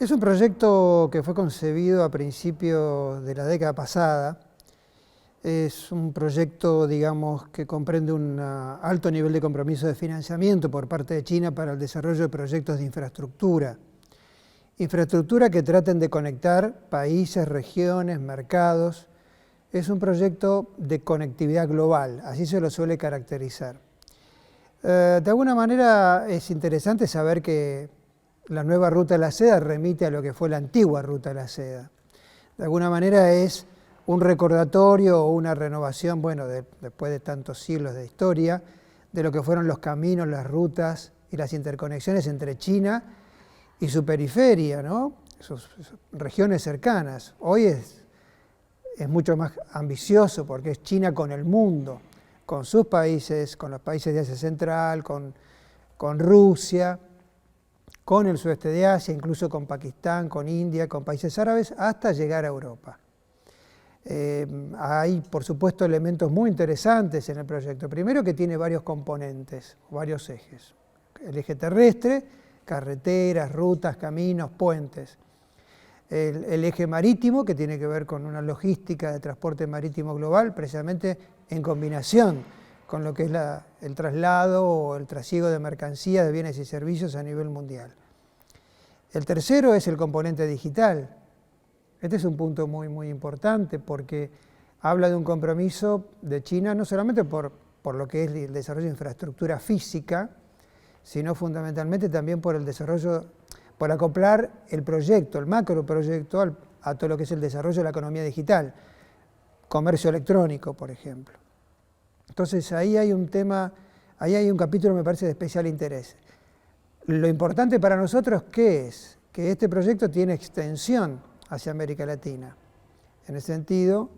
Es un proyecto que fue concebido a principios de la década pasada. Es un proyecto, digamos, que comprende un alto nivel de compromiso de financiamiento por parte de China para el desarrollo de proyectos de infraestructura. Infraestructura que traten de conectar países, regiones, mercados. Es un proyecto de conectividad global, así se lo suele caracterizar. De alguna manera es interesante saber que la nueva Ruta de la Seda remite a lo que fue la antigua Ruta de la Seda. De alguna manera es un recordatorio o una renovación, bueno, después de tantos siglos de historia, de lo que fueron los caminos, las rutas y las interconexiones entre China y su periferia, ¿no? Sus regiones cercanas. Hoy es mucho más ambicioso porque es China con el mundo, con sus países, con los países de Asia Central, con Rusia, con el sudeste de Asia, incluso con Pakistán, con India, con países árabes, hasta llegar a Europa. Hay, por supuesto, elementos muy interesantes en el proyecto. Primero, que tiene varios componentes, varios ejes. El eje terrestre, carreteras, rutas, caminos, puentes. El eje marítimo, que tiene que ver con una logística de transporte marítimo global, precisamente en combinación con lo que es el traslado o el trasiego de mercancías, de bienes y servicios a nivel mundial. El tercero es el componente digital. Este es un punto muy, muy importante porque habla de un compromiso de China no solamente por lo que es el desarrollo de infraestructura física, sino fundamentalmente también por el desarrollo, por acoplar el proyecto, el macroproyecto a todo lo que es el desarrollo de la economía digital, comercio electrónico, por ejemplo. Entonces ahí hay un tema, ahí hay un capítulo me parece de especial interés. Lo importante para nosotros, ¿qué es? Que este proyecto tiene extensión hacia América Latina. En ese sentido,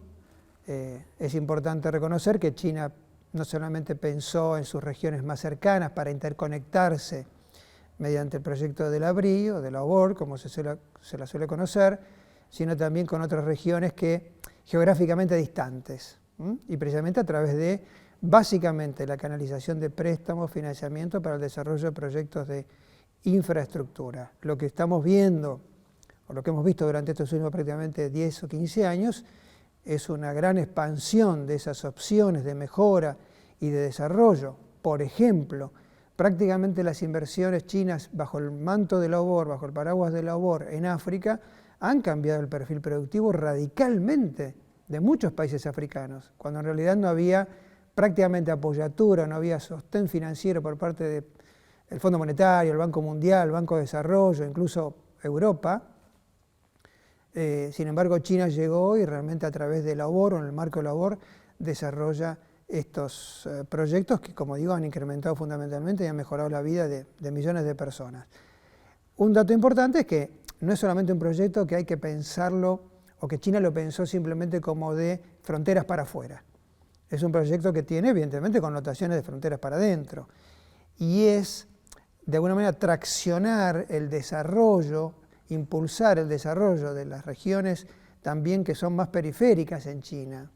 es importante reconocer que China no solamente pensó en sus regiones más cercanas para interconectarse mediante el proyecto de la BRI o de la OBOR, como se la suele conocer, sino también con otras regiones que geográficamente distantes, y precisamente a través de, básicamente, la canalización de préstamos, financiamiento para el desarrollo de proyectos de infraestructura. Lo que estamos viendo, o lo que hemos visto durante estos últimos prácticamente 10 o 15 años, es una gran expansión de esas opciones de mejora y de desarrollo. Por ejemplo, prácticamente las inversiones chinas bajo el manto de la OBOR, bajo el paraguas de la OBOR en África, han cambiado el perfil productivo radicalmente de muchos países africanos, cuando en realidad no había prácticamente apoyatura, no había sostén financiero por parte del Fondo Monetario, el Banco Mundial, el Banco de Desarrollo, incluso Europa. Sin embargo, China llegó y realmente a través de la OBOR o en el marco de la OBOR desarrolla estos proyectos que, como digo, han incrementado fundamentalmente y han mejorado la vida de millones de personas. Un dato importante es que no es solamente un proyecto que hay que pensarlo o que China lo pensó simplemente como de fronteras para afuera. Es un proyecto que tiene, evidentemente, connotaciones de fronteras para adentro. Y es, de alguna manera, traccionar el desarrollo, impulsar el desarrollo de las regiones también que son más periféricas en China.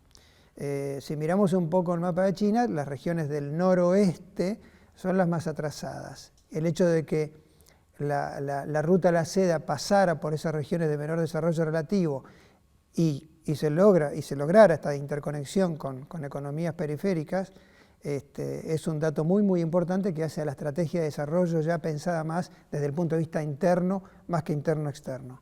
Si miramos un poco el mapa de China, las regiones del noroeste son las más atrasadas. El hecho de que la Ruta de la Seda pasara por esas regiones de menor desarrollo relativo y se lograra esta interconexión con economías periféricas, es un dato muy, muy importante que hace a la estrategia de desarrollo ya pensada más desde el punto de vista interno, más que interno-externo.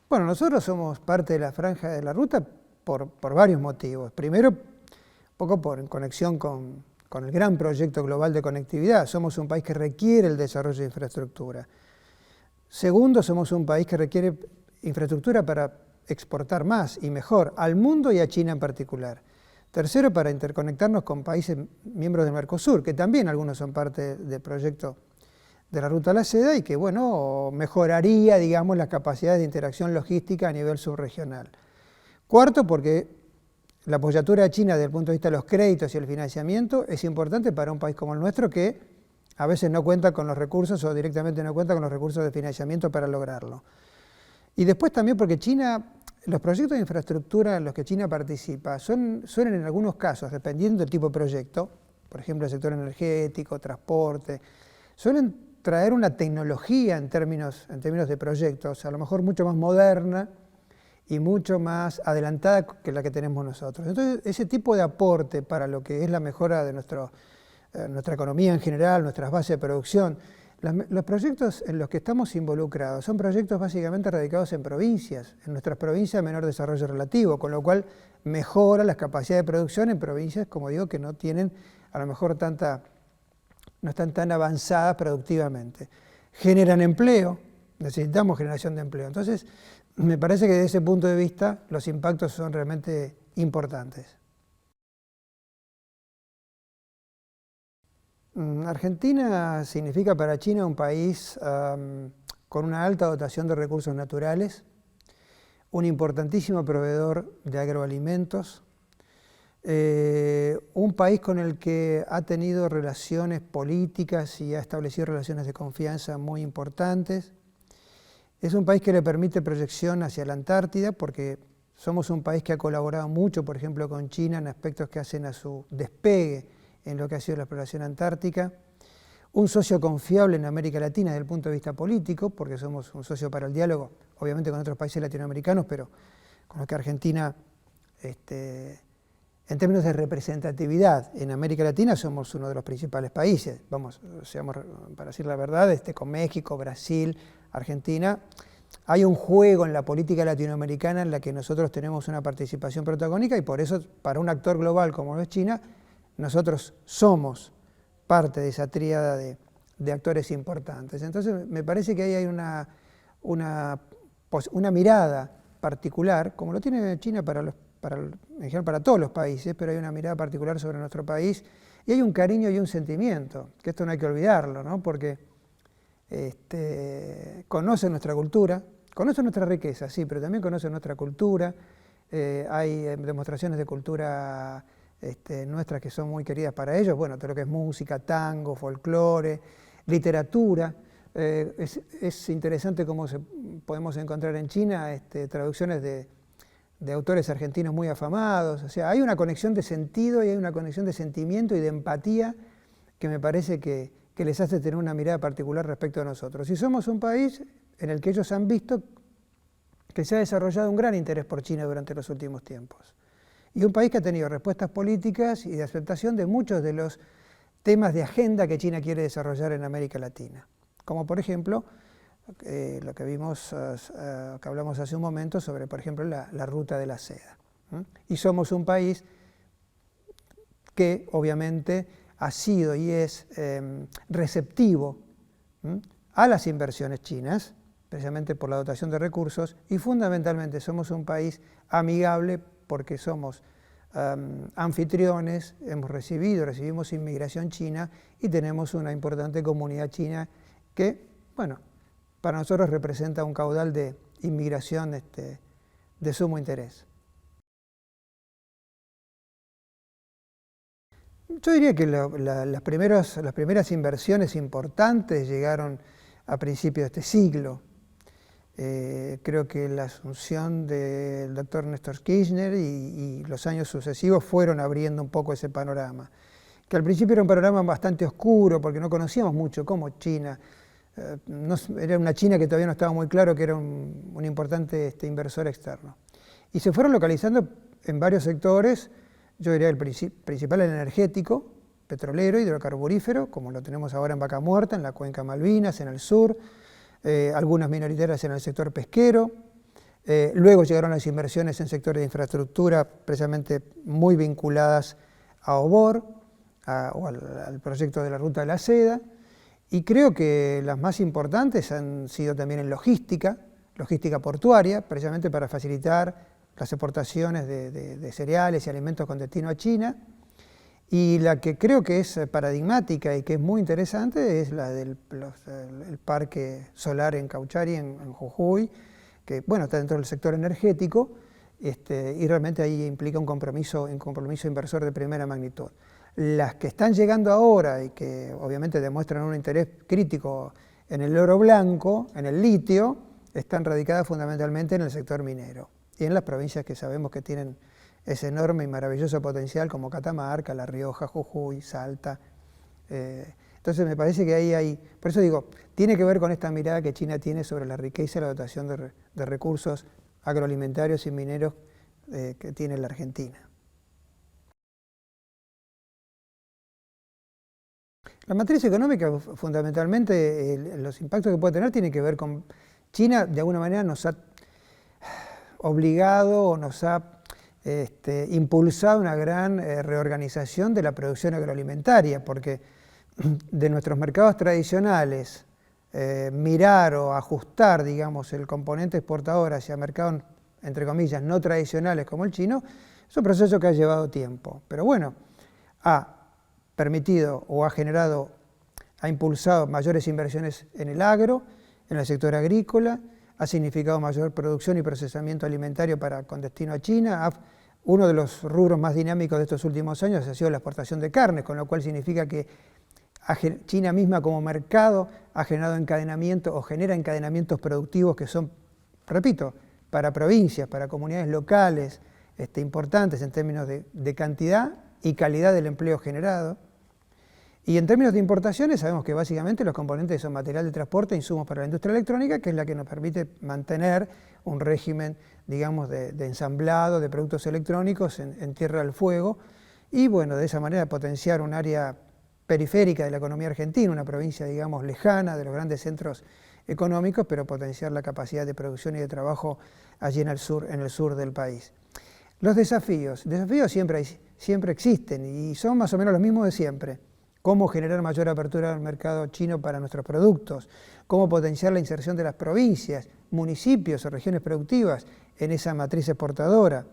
Bueno, nosotros somos parte de la franja de la ruta por varios motivos. Primero, un poco en conexión con el gran proyecto global de conectividad. Somos un país que requiere el desarrollo de infraestructura. Segundo, somos un país que requiere infraestructura para exportar más y mejor al mundo y a China en particular. Tercero, para interconectarnos con países miembros del Mercosur, que también algunos son parte del proyecto de la Ruta de la Seda y que, bueno, mejoraría, digamos, las capacidades de interacción logística a nivel subregional. Cuarto, porque la apoyatura de China desde el punto de vista de los créditos y el financiamiento es importante para un país como el nuestro que a veces no cuenta con los recursos o directamente no cuenta con los recursos de financiamiento para lograrlo. Y después también porque China, los proyectos de infraestructura en los que China participa suelen en algunos casos, dependiendo del tipo de proyecto, por ejemplo el sector energético, transporte, suelen traer una tecnología en términos de proyectos, a lo mejor mucho más moderna y mucho más adelantada que la que tenemos nosotros. Entonces, ese tipo de aporte para lo que es la mejora de nuestra economía en general, nuestras bases de producción, los proyectos en los que estamos involucrados son proyectos básicamente radicados en provincias, en nuestras provincias de menor desarrollo relativo, con lo cual mejora las capacidades de producción en provincias, como digo, que no tienen a lo mejor no están tan avanzadas productivamente. Generan empleo, necesitamos generación de empleo. Entonces, me parece que desde ese punto de vista los impactos son realmente importantes. Argentina significa para China un país con una alta dotación de recursos naturales, un importantísimo proveedor de agroalimentos, un país con el que ha tenido relaciones políticas y ha establecido relaciones de confianza muy importantes. Es un país que le permite proyección hacia la Antártida porque somos un país que ha colaborado mucho, por ejemplo, con China en aspectos que hacen a su despegue en lo que ha sido la exploración antártica. Un socio confiable en América Latina desde el punto de vista político, porque somos un socio para el diálogo, obviamente con otros países latinoamericanos, pero con los que Argentina, en términos de representatividad en América Latina, somos uno de los principales países. Vamos, para decir la verdad, con México, Brasil, Argentina, hay un juego en la política latinoamericana en la que nosotros tenemos una participación protagónica y por eso, para un actor global como lo es China, nosotros somos parte de esa tríada de actores importantes. Entonces, me parece que ahí hay una mirada particular, como lo tiene China en general para todos los países, pero hay una mirada particular sobre nuestro país y hay un cariño y un sentimiento, que esto no hay que olvidarlo, ¿no? Porque conocen nuestra cultura, conocen nuestra riqueza, sí, pero también conocen nuestra cultura, hay demostraciones de cultura nuestras que son muy queridas para ellos, bueno, todo lo que es música, tango, folclore, literatura. Es interesante cómo podemos encontrar en China traducciones de autores argentinos muy afamados. O sea, hay una conexión de sentido y hay una conexión de sentimiento y de empatía que me parece que les hace tener una mirada particular respecto a nosotros. Y somos un país en el que ellos han visto que se ha desarrollado un gran interés por China durante los últimos tiempos. Y un país que ha tenido respuestas políticas y de aceptación de muchos de los temas de agenda que China quiere desarrollar en América Latina. Como por ejemplo, lo que vimos, que hablamos hace un momento sobre, por ejemplo, la ruta de la seda. Y somos un país que obviamente ha sido y es receptivo a las inversiones chinas, precisamente por la dotación de recursos, y fundamentalmente somos un país amigable porque somos anfitriones, recibimos inmigración china y tenemos una importante comunidad china que, bueno, para nosotros representa un caudal de inmigración de sumo interés. Yo diría que las primeras inversiones importantes llegaron a principios de este siglo. Creo que la asunción del doctor Néstor Kirchner y los años sucesivos fueron abriendo un poco ese panorama, que al principio era un panorama bastante oscuro porque no conocíamos mucho cómo China, era una China que todavía no estaba muy claro que era un importante inversor externo. Y se fueron localizando en varios sectores, yo diría el principal el energético, petrolero, hidrocarburífero, como lo tenemos ahora en Vaca Muerta, en la cuenca Malvinas, en el sur, algunas minoritarias en el sector pesquero, luego llegaron las inversiones en sectores de infraestructura precisamente muy vinculadas a OBOR, o al proyecto de la Ruta de la Seda, y creo que las más importantes han sido también en logística portuaria, precisamente para facilitar las exportaciones de cereales y alimentos con destino a China, y la que creo que es paradigmática y que es muy interesante es la del parque solar en Cauchari, en Jujuy, que bueno, está dentro del sector energético y realmente ahí implica un compromiso inversor de primera magnitud. Las que están llegando ahora y que obviamente demuestran un interés crítico en el oro blanco, en el litio, están radicadas fundamentalmente en el sector minero y en las provincias que sabemos que tienen ese enorme y maravilloso potencial como Catamarca, La Rioja, Jujuy, Salta. Entonces Entonces me parece que ahí hay, por eso digo, tiene que ver con esta mirada que China tiene sobre la riqueza y la dotación de recursos agroalimentarios y mineros que tiene la Argentina. La matriz económica, fundamentalmente, los impactos que puede tener tienen que ver con China, de alguna manera nos ha obligado o nos ha impulsado una gran reorganización de la producción agroalimentaria, porque de nuestros mercados tradicionales, mirar o ajustar, digamos, el componente exportador hacia mercados, entre comillas, no tradicionales como el chino, es un proceso que ha llevado tiempo. Pero bueno, ha permitido o ha generado, ha impulsado mayores inversiones en el agro, en el sector agrícola, ha significado mayor producción y procesamiento alimentario con destino a China. Uno de los rubros más dinámicos de estos últimos años ha sido la exportación de carnes, con lo cual significa que China misma como mercado ha generado encadenamientos o genera encadenamientos productivos que son, repito, para provincias, para comunidades locales, importantes en términos de cantidad y calidad del empleo generado. Y en términos de importaciones sabemos que básicamente los componentes son material de transporte e insumos para la industria electrónica, que es la que nos permite mantener un régimen, digamos, de ensamblado de productos electrónicos en Tierra del Fuego, y bueno, de esa manera potenciar un área periférica de la economía argentina, una provincia, digamos, lejana de los grandes centros económicos, pero potenciar la capacidad de producción y de trabajo allí en el sur del país. Los desafíos siempre existen y son más o menos los mismos de siempre. Cómo generar mayor apertura al mercado chino para nuestros productos, cómo potenciar la inserción de las provincias, municipios o regiones productivas en esa matriz exportadora.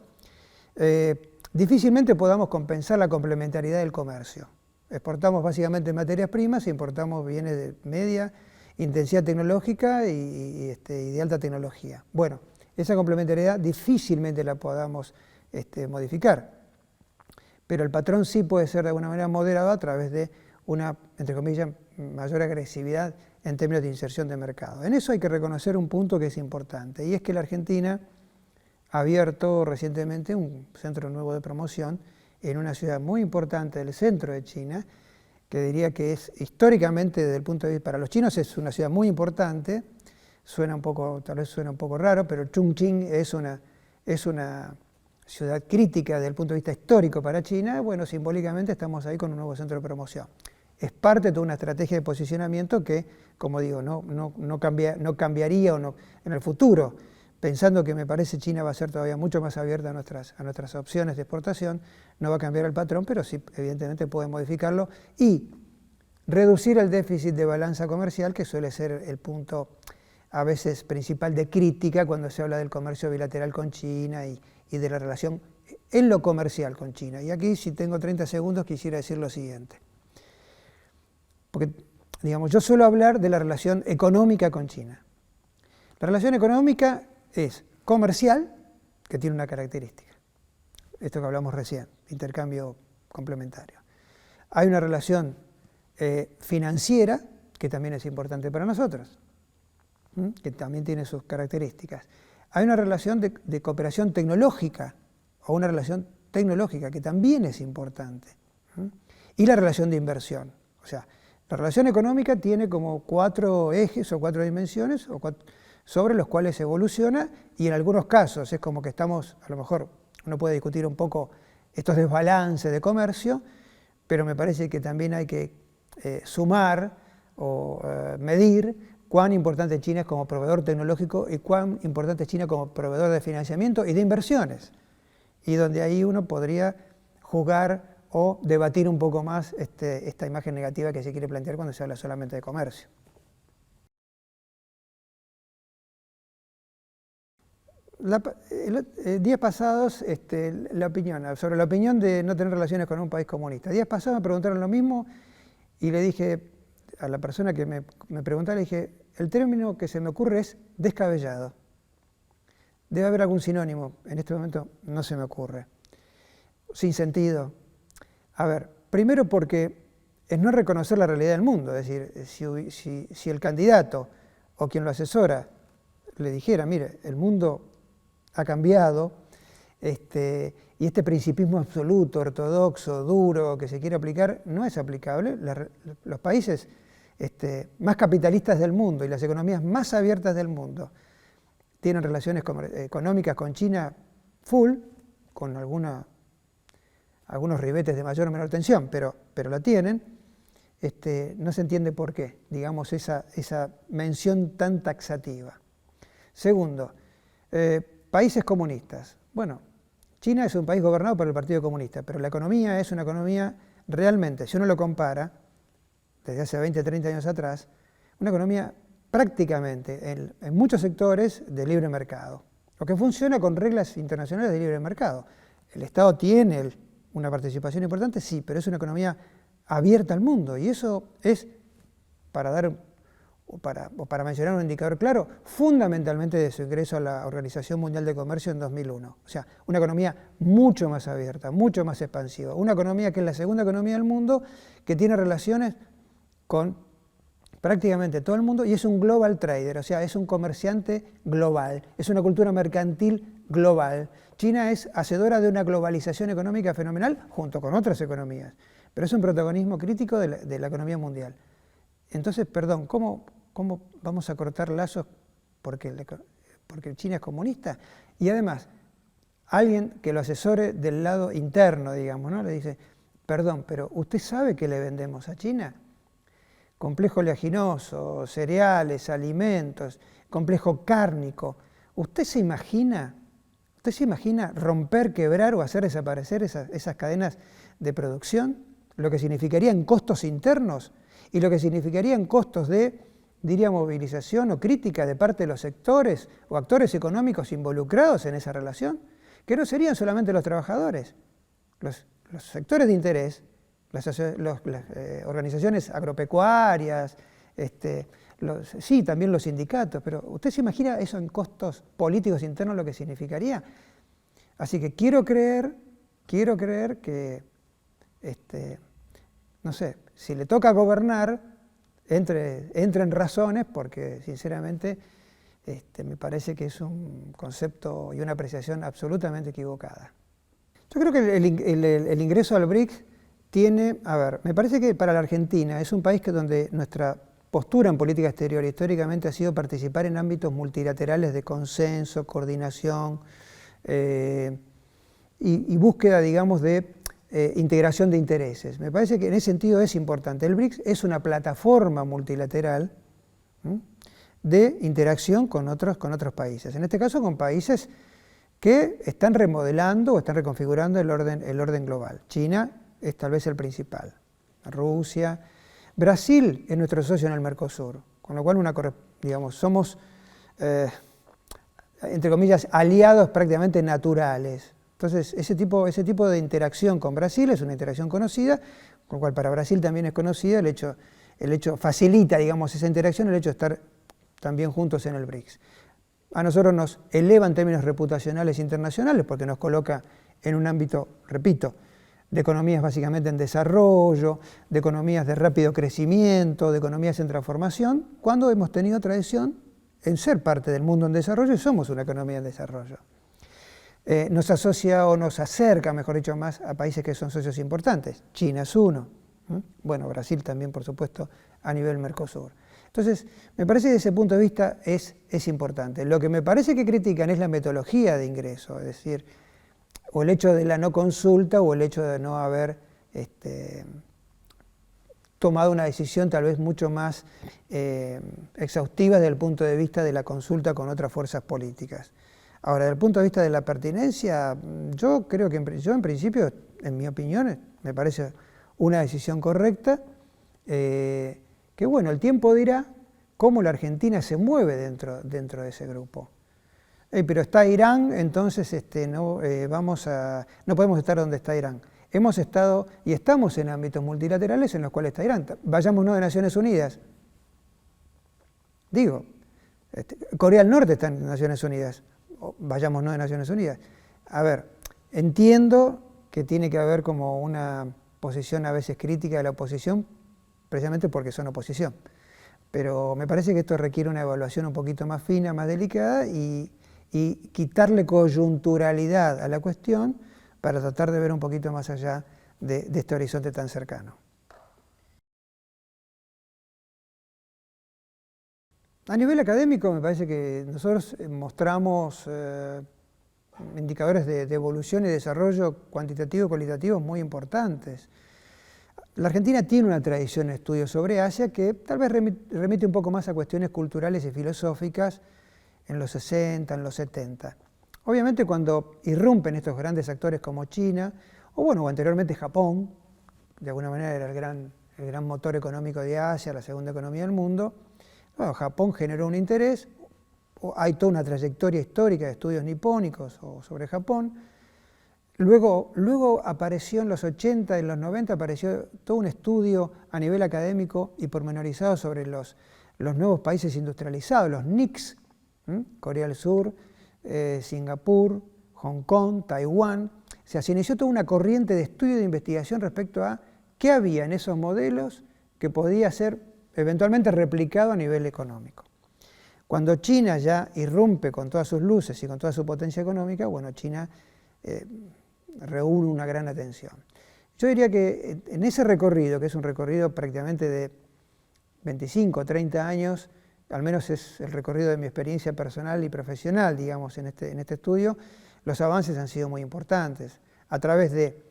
Difícilmente podamos compensar la complementariedad del comercio. Exportamos básicamente materias primas e importamos bienes de media intensidad tecnológica y de alta tecnología. Bueno, esa complementariedad difícilmente la podamos modificar, pero el patrón sí puede ser de alguna manera moderado a través de una, entre comillas, mayor agresividad en términos de inserción de mercado. En eso hay que reconocer un punto que es importante, y es que la Argentina ha abierto recientemente un centro nuevo de promoción en una ciudad muy importante del centro de China, que diría que es históricamente, desde el punto de vista para los chinos, es una ciudad muy importante. Tal vez suena un poco raro, pero Chongqing es una ciudad crítica desde el punto de vista histórico para China. Bueno, simbólicamente estamos ahí con un nuevo centro de promoción. Es parte de toda una estrategia de posicionamiento que, como digo, no cambiaría en el futuro, pensando que me parece China va a ser todavía mucho más abierta a nuestras opciones de exportación. No va a cambiar el patrón, pero sí, evidentemente puede modificarlo y reducir el déficit de balanza comercial, que suele ser el punto a veces principal de crítica cuando se habla del comercio bilateral con China y de la relación en lo comercial con China. Y aquí, si tengo 30 segundos, quisiera decir lo siguiente. Porque, digamos, yo suelo hablar de la relación económica con China. La relación económica es comercial, que tiene una característica. Esto que hablamos recién, intercambio complementario. Hay una relación financiera, que también es importante para nosotros, que también tiene sus características. Hay una relación de cooperación tecnológica, o una relación tecnológica, que también es importante. Y la relación de inversión. O sea, la relación económica tiene como 4 ejes o 4 dimensiones, sobre los cuales evoluciona, y en algunos casos es como que estamos, a lo mejor uno puede discutir un poco estos desbalances de comercio, pero me parece que también hay que sumar o medir cuán importante China es como proveedor tecnológico y cuán importante es China como proveedor de financiamiento y de inversiones, y donde ahí uno podría jugar o debatir un poco más esta imagen negativa que se quiere plantear cuando se habla solamente de comercio. Días pasados, sobre la opinión de no tener relaciones con un país comunista. Días pasados me preguntaron lo mismo y le dije a la persona que me preguntaba, le dije, el término que se me ocurre es descabellado. Debe haber algún sinónimo, en este momento no se me ocurre. Sin sentido. A ver, primero porque es no reconocer la realidad del mundo, es decir, si el candidato o quien lo asesora le dijera, mire, el mundo ha cambiado, y este principismo absoluto, ortodoxo, duro, que se quiere aplicar, no es aplicable. Los países más capitalistas del mundo y las economías más abiertas del mundo tienen relaciones económicas con China full, con algunos ribetes de mayor o menor tensión, pero la tienen. No se entiende por qué, digamos, esa mención tan taxativa. Segundo, países comunistas. Bueno, China es un país gobernado por el Partido Comunista, pero la economía es una economía realmente, si uno lo compara, desde hace 20, 30 años atrás, una economía prácticamente en muchos sectores de libre mercado, lo que funciona con reglas internacionales de libre mercado. El Estado tiene una participación importante, sí, pero es una economía abierta al mundo, y eso es, para mencionar un indicador claro, fundamentalmente de su ingreso a la Organización Mundial de Comercio en 2001. O sea, una economía mucho más abierta, mucho más expansiva, una economía que es la segunda economía del mundo, que tiene relaciones con prácticamente todo el mundo, y es un global trader, o sea, es un comerciante global, es una cultura mercantil global. China es hacedora de una globalización económica fenomenal junto con otras economías, pero es un protagonismo crítico de la economía mundial. Entonces, perdón, ¿cómo vamos a cortar lazos porque China es comunista? Y además, alguien que lo asesore del lado interno, digamos, ¿no? Le dice, perdón, pero ¿usted sabe qué le vendemos a China? Complejo oleaginoso, cereales, alimentos, complejo cárnico. ¿Usted se imagina romper, quebrar o hacer desaparecer esas cadenas de producción? Lo que significaría en costos internos y lo que significaría en costos de, diría, movilización o crítica de parte de los sectores o actores económicos involucrados en esa relación, que no serían solamente los trabajadores, los sectores de interés, las organizaciones agropecuarias, sí, también los sindicatos, pero ¿usted se imagina eso en costos políticos internos lo que significaría? Así que quiero creer que, no sé, si le toca gobernar, entre en razones, porque sinceramente me parece que es un concepto y una apreciación absolutamente equivocada. Yo creo que el ingreso al BRICS tiene, me parece que para la Argentina es un país donde nuestra postura en política exterior históricamente ha sido participar en ámbitos multilaterales de consenso, coordinación y búsqueda, digamos, de integración de intereses. Me parece que en ese sentido es importante. El BRICS es una plataforma multilateral de interacción con otros países, en este caso con países que están remodelando o están reconfigurando el orden global. China es tal vez el principal, Rusia, Brasil es nuestro socio en el Mercosur, con lo cual digamos, somos, entre comillas, aliados prácticamente naturales. Entonces, ese tipo de interacción con Brasil es una interacción conocida, con lo cual para Brasil también es conocida el hecho facilita, digamos, esa interacción, el hecho de estar también juntos en el BRICS. A nosotros nos eleva en términos reputacionales internacionales porque nos coloca en un ámbito, repito, de economías básicamente en desarrollo, de economías de rápido crecimiento, de economías en transformación, cuando hemos tenido tradición en ser parte del mundo en desarrollo y somos una economía en desarrollo. Nos asocia o nos acerca, mejor dicho, más a países que son socios importantes. China es uno. Bueno, Brasil también, por supuesto, a nivel Mercosur. Entonces, me parece que desde ese punto de vista es importante. Lo que me parece que critican es la metodología de ingreso, es decir, o el hecho de la no consulta o el hecho de no haber tomado una decisión tal vez mucho más exhaustiva desde el punto de vista de la consulta con otras fuerzas políticas. Ahora, desde el punto de vista de la pertinencia, yo creo que en principio, en mi opinión, me parece una decisión correcta, que bueno, el tiempo dirá cómo la Argentina se mueve dentro de ese grupo. Pero está Irán, entonces no podemos estar donde está Irán. Hemos estado y estamos en ámbitos multilaterales en los cuales está Irán. Vayámonos de Naciones Unidas. Digo, Corea del Norte está en Naciones Unidas. Vayámonos de Naciones Unidas. A ver, entiendo que tiene que haber como una posición a veces crítica de la oposición, precisamente porque son oposición. Pero me parece que esto requiere una evaluación un poquito más fina, más delicada y y quitarle coyunturalidad a la cuestión para tratar de ver un poquito más allá de este horizonte tan cercano. A nivel académico me parece que nosotros mostramos indicadores de evolución y desarrollo cuantitativo y cualitativo muy importantes. La Argentina tiene una tradición en estudios sobre Asia que tal vez remite un poco más a cuestiones culturales y filosóficas en los 60, en los 70. Obviamente cuando irrumpen estos grandes actores como China, o anteriormente Japón, de alguna manera era el gran motor económico de Asia, la segunda economía del mundo, bueno, Japón generó un interés, hay toda una trayectoria histórica de estudios nipónicos sobre Japón. Luego apareció en los 80 y en los 90, apareció todo un estudio a nivel académico y pormenorizado sobre los nuevos países industrializados, los NICs, Corea del Sur, Singapur, Hong Kong, Taiwán. O sea, se inició toda una corriente de estudio y de investigación respecto a qué había en esos modelos que podía ser eventualmente replicado a nivel económico. Cuando China ya irrumpe con todas sus luces y con toda su potencia económica, bueno, China reúne una gran atención. Yo diría que en ese recorrido, que es un recorrido prácticamente de 25 o 30 años, al menos es el recorrido de mi experiencia personal y profesional, digamos, en este estudio, los avances han sido muy importantes. A través de,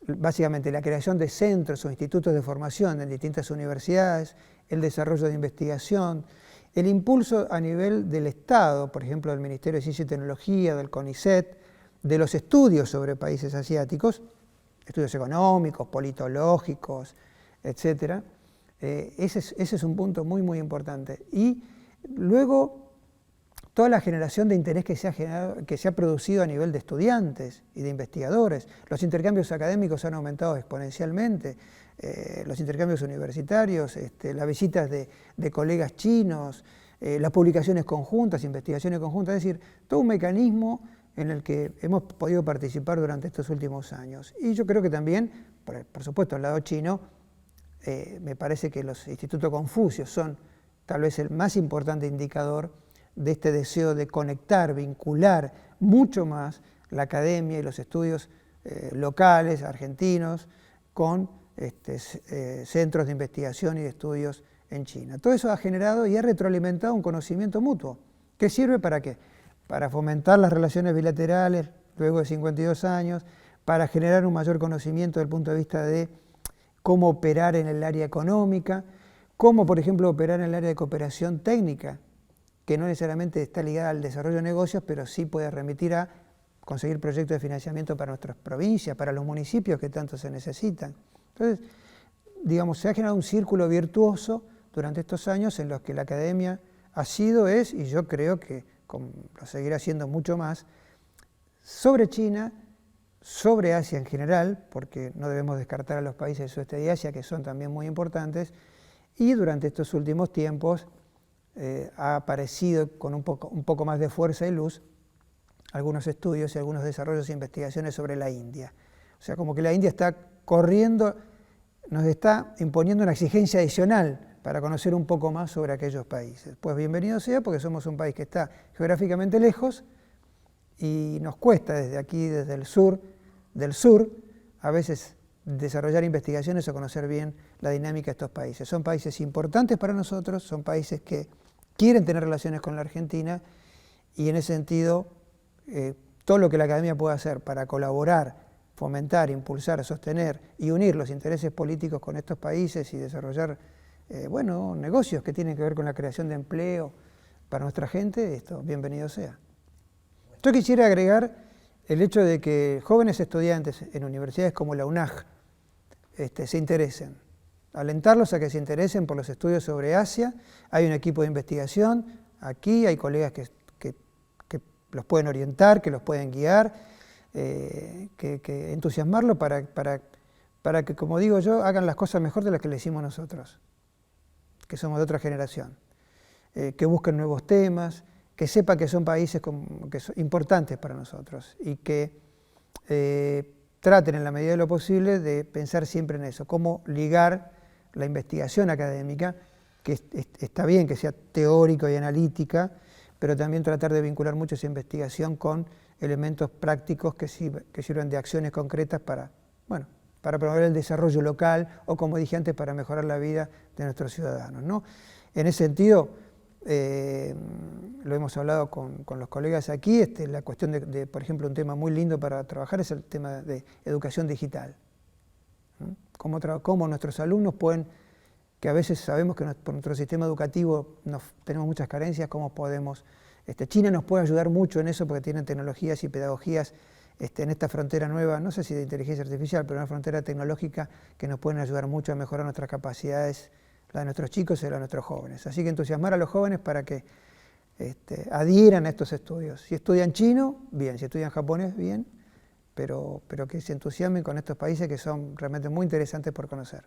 básicamente, la creación de centros o institutos de formación en distintas universidades, el desarrollo de investigación, el impulso a nivel del Estado, por ejemplo, del Ministerio de Ciencia y Tecnología, del CONICET, de los estudios sobre países asiáticos, estudios económicos, politológicos, etc. Ese es un punto muy, muy importante. Y luego, toda la generación de interés que se ha producido a nivel de estudiantes y de investigadores. Los intercambios académicos han aumentado exponencialmente, los intercambios universitarios, las visitas de colegas chinos, las publicaciones conjuntas, investigaciones conjuntas, es decir, todo un mecanismo en el que hemos podido participar durante estos últimos años. Y yo creo que también, por supuesto, al lado chino, me parece que los institutos Confucio son tal vez el más importante indicador de este deseo de conectar, vincular mucho más la academia y los estudios locales, argentinos, con centros de investigación y de estudios en China. Todo eso ha generado y ha retroalimentado un conocimiento mutuo. ¿Qué sirve para qué? Para fomentar las relaciones bilaterales luego de 52 años, para generar un mayor conocimiento desde el punto de vista de cómo operar en el área económica, cómo, por ejemplo, operar en el área de cooperación técnica, que no necesariamente está ligada al desarrollo de negocios, pero sí puede remitir a conseguir proyectos de financiamiento para nuestras provincias, para los municipios que tanto se necesitan. Entonces, digamos, se ha generado un círculo virtuoso durante estos años en los que la academia ha sido, es, y yo creo que lo seguirá siendo mucho más, sobre China, sobre Asia en general, porque no debemos descartar a los países del sudeste de Asia, que son también muy importantes, y durante estos últimos tiempos ha aparecido con un poco más de fuerza y luz algunos estudios y algunos desarrollos e investigaciones sobre la India. O sea, como que la India está corriendo, nos está imponiendo una exigencia adicional para conocer un poco más sobre aquellos países. Pues bienvenido sea, porque somos un país que está geográficamente lejos y nos cuesta desde aquí, desde el sur, a veces desarrollar investigaciones o conocer bien la dinámica de estos países. Son países importantes para nosotros, son países que quieren tener relaciones con la Argentina y en ese sentido todo lo que la academia pueda hacer para colaborar, fomentar, impulsar, sostener y unir los intereses políticos con estos países y desarrollar negocios que tienen que ver con la creación de empleo para nuestra gente, esto bienvenido sea. Yo quisiera agregar el hecho de que jóvenes estudiantes en universidades como la UNAG se interesen, alentarlos a que se interesen por los estudios sobre Asia. Hay un equipo de investigación aquí, hay colegas que los pueden orientar, que los pueden guiar, que entusiasmarlos para que, como digo yo, hagan las cosas mejor de las que le hicimos nosotros, que somos de otra generación, que busquen nuevos temas, que sepa que son países que son importantes para nosotros y que traten en la medida de lo posible de pensar siempre en eso, cómo ligar la investigación académica, que está bien que sea teórica y analítica, pero también tratar de vincular mucho esa investigación con elementos prácticos que sirvan de acciones concretas para, bueno, para promover el desarrollo local o, como dije antes, para mejorar la vida de nuestros ciudadanos, ¿no? En ese sentido, lo hemos hablado con los colegas aquí, la cuestión de, por ejemplo, un tema muy lindo para trabajar es el tema de educación digital. Cómo nuestros alumnos pueden, que a veces sabemos que por nuestro sistema educativo tenemos muchas carencias, cómo podemos... China nos puede ayudar mucho en eso porque tienen tecnologías y pedagogías en esta frontera nueva, no sé si de inteligencia artificial, pero una frontera tecnológica que nos pueden ayudar mucho a mejorar nuestras capacidades, la de nuestros chicos y la de nuestros jóvenes. Así que entusiasmar a los jóvenes para que adhieran a estos estudios. Si estudian chino, bien, si estudian japonés, bien, pero que se entusiasmen con estos países que son realmente muy interesantes por conocer.